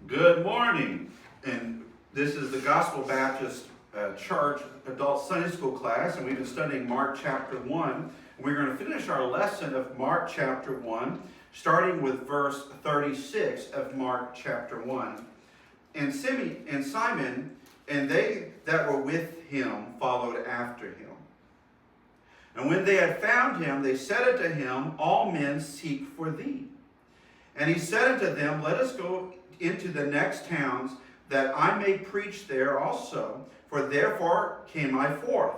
Good morning, and this is the Gospel Baptist Church Adult Sunday School class, and we've been studying Mark chapter 1. We're going to finish our lesson of Mark chapter 1, starting with verse 36 of Mark chapter 1. And Simon and they that were with him followed after him. And when they had found him, they said unto him, All men seek for thee. And he said unto them, Let us go into the next towns, that I may preach there also, for therefore came I forth.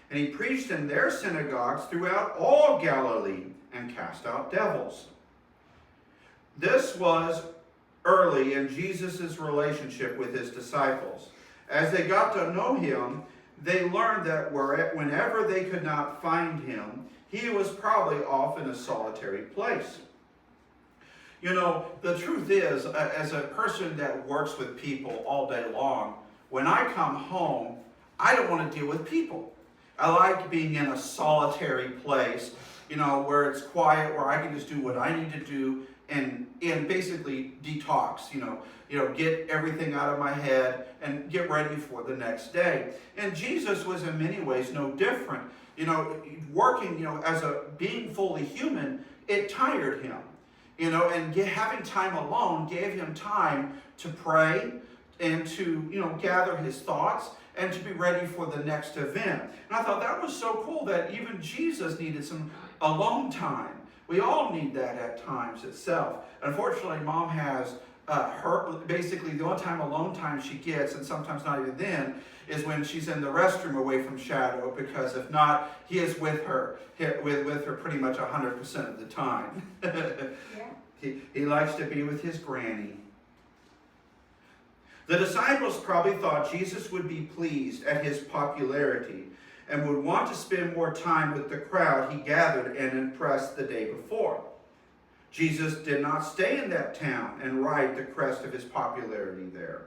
And he preached in their synagogues throughout all Galilee, and cast out devils. This was early in Jesus' relationship with his disciples. As they got to know him, they learned that whenever they could not find him, he was probably off in a solitary place. You know, the truth is, as a person that works with people all day long, when I come home, I don't want to deal with people. I like being in a solitary place, you know, where it's quiet, where I can just do what I need to do and basically detox, you know, get everything out of my head and get ready for the next day. And Jesus was in many ways no different. You know, working, you know, as a being fully human, it tired him. You know, and having time alone gave him time to pray and to, you know, gather his thoughts and to be ready for the next event. And I thought that was so cool that even Jesus needed some alone time. We all need that at times itself. Unfortunately, Mom has basically the only time alone time she gets, and sometimes not even then, is when she's in the restroom away from Shadow, because if not, he is with her pretty much 100% of the time. Yeah. He likes to be with his granny. The disciples probably thought Jesus would be pleased at his popularity and would want to spend more time with the crowd he gathered and impressed the day before. Jesus did not stay in that town and ride the crest of his popularity there.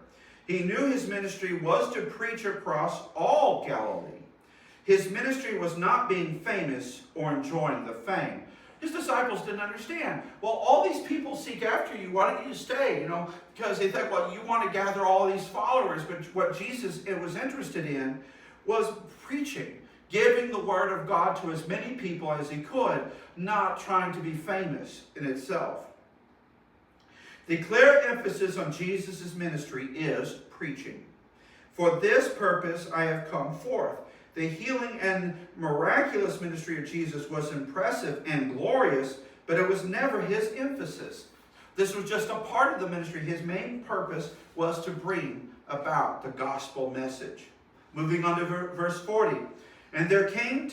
He knew his ministry was to preach across all Galilee. His ministry was not being famous or enjoying the fame. His disciples didn't understand. Well, all these people seek after you. Why don't you stay? You know, because they think, well, you want to gather all these followers. But what Jesus was interested in was preaching, giving the word of God to as many people as he could, not trying to be famous in itself. The clear emphasis on Jesus' ministry is preaching. For this purpose I have come forth. The healing and miraculous ministry of Jesus was impressive and glorious, but it was never his emphasis. This was just a part of the ministry. His main purpose was to bring about the gospel message. Moving on to verse 40. And there came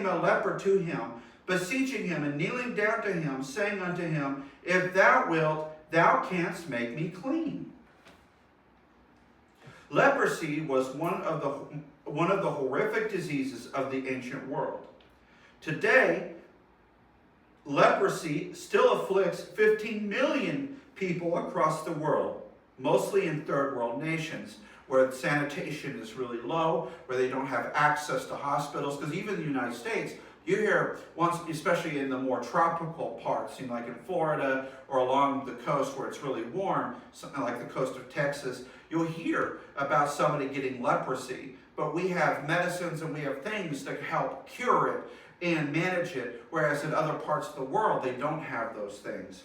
a leper to him, beseeching him and kneeling down to him, saying unto him, If thou wilt, thou canst make me clean. Leprosy was one of the horrific diseases of the ancient world. Today, leprosy still afflicts 15 million people across the world, mostly in third world nations, where sanitation is really low, where they don't have access to hospitals. Because even in the United States, you hear once, especially in the more tropical parts, you know, like in Florida or along the coast where it's really warm, something like the coast of Texas, you'll hear about somebody getting leprosy. But we have medicines and we have things that help cure it and manage it, whereas in other parts of the world, they don't have those things.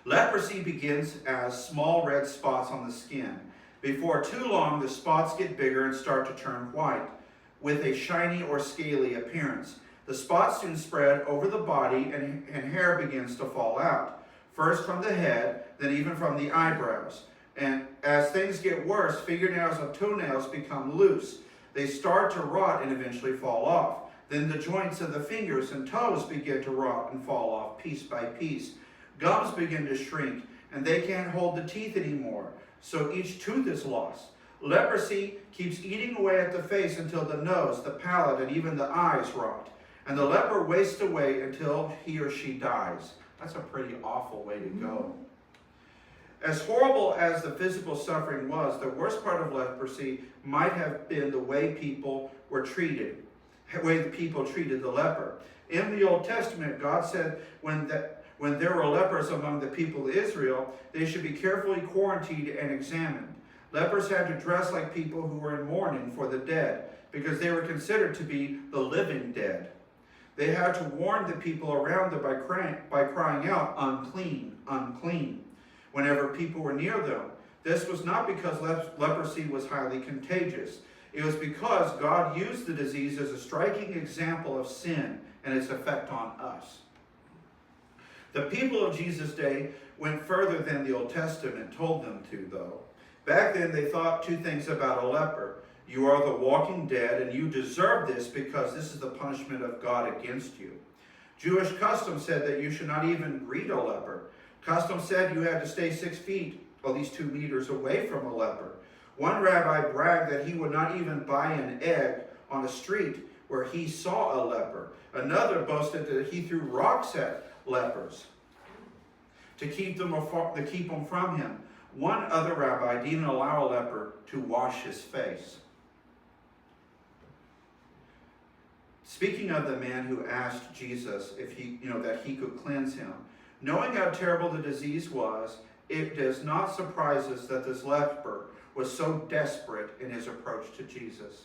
Leprosy begins as small red spots on the skin. Before too long, the spots get bigger and start to turn white, with a shiny or scaly appearance. The spots soon spread over the body and hair begins to fall out, first from the head, then even from the eyebrows. And as things get worse, fingernails and toenails become loose. They start to rot and eventually fall off. Then the joints of the fingers and toes begin to rot and fall off piece by piece. Gums begin to shrink, and they can't hold the teeth anymore, so each tooth is lost. Leprosy keeps eating away at the face until the nose, the palate, and even the eyes rot. And the leper wastes away until he or she dies. That's a pretty awful way to go. As horrible as the physical suffering was, the worst part of leprosy might have been the way people were treated, the way the people treated the leper. In the Old Testament, God said when when there were lepers among the people of Israel, they should be carefully quarantined and examined. Lepers had to dress like people who were in mourning for the dead, because they were considered to be the living dead. They had to warn the people around them by crying out, "Unclean, unclean," whenever people were near them. This was not because leprosy was highly contagious. It was because God used the disease as a striking example of sin and its effect on us. The people of Jesus' day went further than the Old Testament told them to, though. Back then, they thought two things about a leper. You are the walking dead, and you deserve this because this is the punishment of God against you. Jewish custom said that you should not even greet a leper. Custom said you had to stay 6 feet, at least 2 meters away from a leper. One rabbi bragged that he would not even buy an egg on a street where he saw a leper. Another boasted that he threw rocks at lepers to keep them from him. One other rabbi didn't allow a leper to wash his face. Speaking of the man who asked Jesus if that he could cleanse him, knowing how terrible the disease was, it does not surprise us that this leper was so desperate in his approach to Jesus.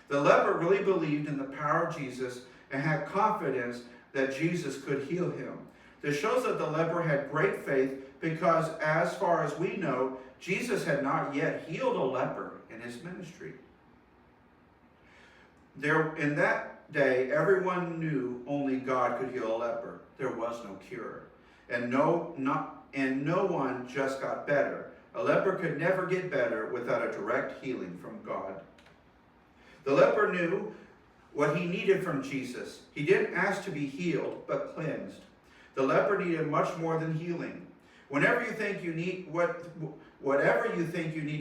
The leper really believed in the power of Jesus and had confidence that Jesus could heal him. This shows that the leper had great faith because, as far as we know, Jesus had not yet healed a leper in his ministry. In that day, everyone knew only God could heal a leper. There was no cure. And no one just got better. A leper could never get better without a direct healing from God. The leper knew what he needed from Jesus. He didn't ask to be healed, but cleansed. The leper needed much more than healing. Whatever you think you need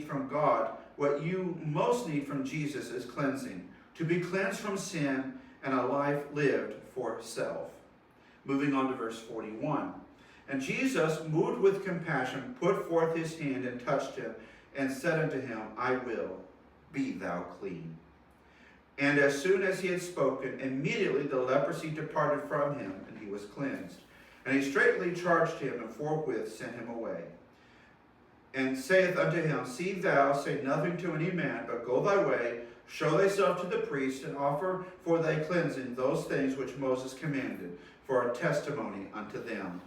from God, what you most need from Jesus is cleansing. To be cleansed from sin and a life lived for self. Moving on to verse 41. And Jesus, moved with compassion, put forth his hand and touched him, and said unto him, I will, be thou clean. And as soon as he had spoken, immediately the leprosy departed from him, and he was cleansed. And he straightly charged him, and forthwith sent him away. And saith unto him, See thou say nothing to any man, but go thy way, show thyself to the priest, and offer for thy cleansing those things which Moses commanded, for a testimony unto them.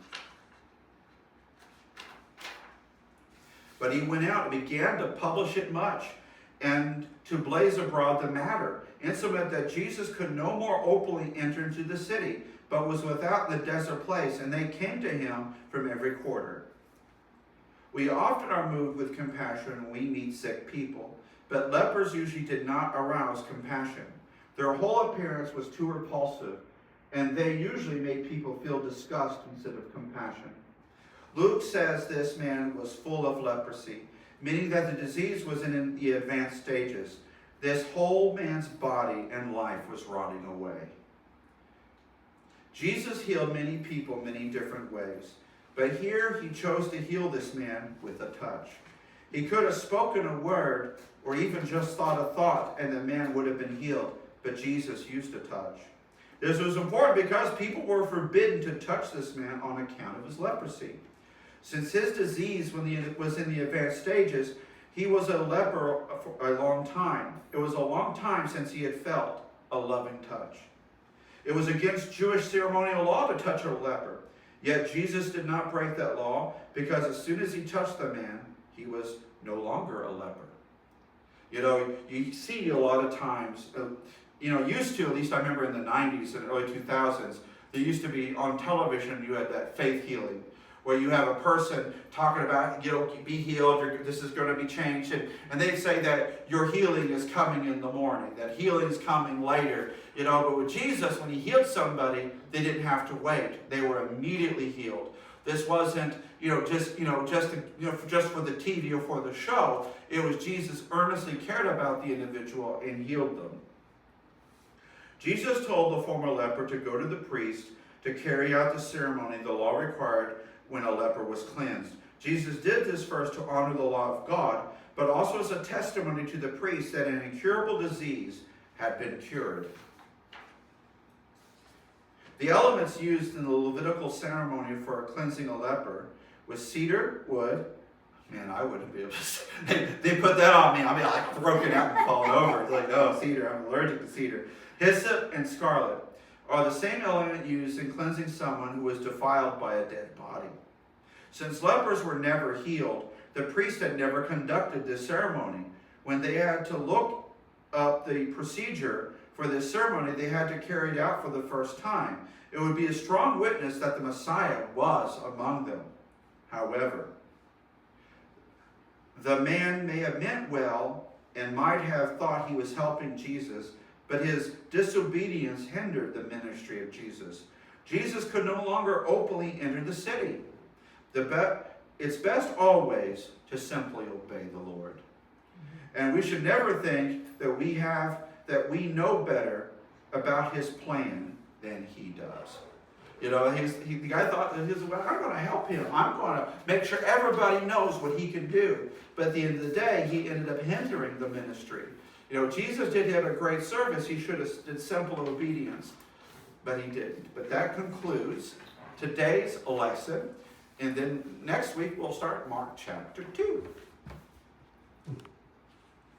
But he went out and began to publish it much, and to blaze abroad the matter, insomuch that Jesus could no more openly enter into the city, but was without in the desert place, and they came to him from every quarter. We often are moved with compassion when we meet sick people, but lepers usually did not arouse compassion. Their whole appearance was too repulsive, and they usually made people feel disgust instead of compassion. Luke says this man was full of leprosy, meaning that the disease was in the advanced stages. This whole man's body and life was rotting away. Jesus healed many people many different ways, but here he chose to heal this man with a touch. He could have spoken a word or even just thought a thought and the man would have been healed, but Jesus used a touch. This was important because people were forbidden to touch this man on account of his leprosy. Since his disease was in the advanced stages, he was a leper for a long time. It was a long time since he had felt a loving touch. It was against Jewish ceremonial law to touch a leper. Yet Jesus did not break that law, because as soon as he touched the man, he was no longer a leper. You see a lot of times, used to, at least I remember in the 90s and early 2000s, there used to be on television, you had that faith healing, where you have a person talking about, be healed, or this is going to be changed. And they say that your healing is coming in the morning, that healing is coming later. But with Jesus, when he healed somebody, they didn't have to wait. They were immediately healed. This wasn't, just for the TV or for the show. It was Jesus earnestly cared about the individual and healed them. Jesus told the former leper to go to the priest to carry out the ceremony the law required when a leper was cleansed. Jesus did this first to honor the law of God, but also as a testimony to the priest that an incurable disease had been cured. The elements used in the Levitical ceremony for cleansing a leper was cedar wood. Man, I wouldn't be able to. They put that on me. I'll be like broken out and falling over. It's like, oh, cedar. I'm allergic to cedar. Hyssop and scarlet are the same element used in cleansing someone who was defiled by a dead body. Since lepers were never healed, the priest had never conducted this ceremony. When they had to look up the procedure for this ceremony, they had to carry it out for the first time. It would be a strong witness that the Messiah was among them. However, the man may have meant well and might have thought he was helping Jesus, but his disobedience hindered the ministry of Jesus. Jesus could no longer openly enter the city. It's best always to simply obey the Lord. And we should never think that we know better about his plan than he does. You know, the guy thought that well, I'm going to help him. I'm going to make sure everybody knows what he can do. But at the end of the day, he ended up hindering the ministry. You know, Jesus did have a great service. He should have did simple obedience, but he didn't. But that concludes today's lesson. And then next week we'll start Mark chapter 2.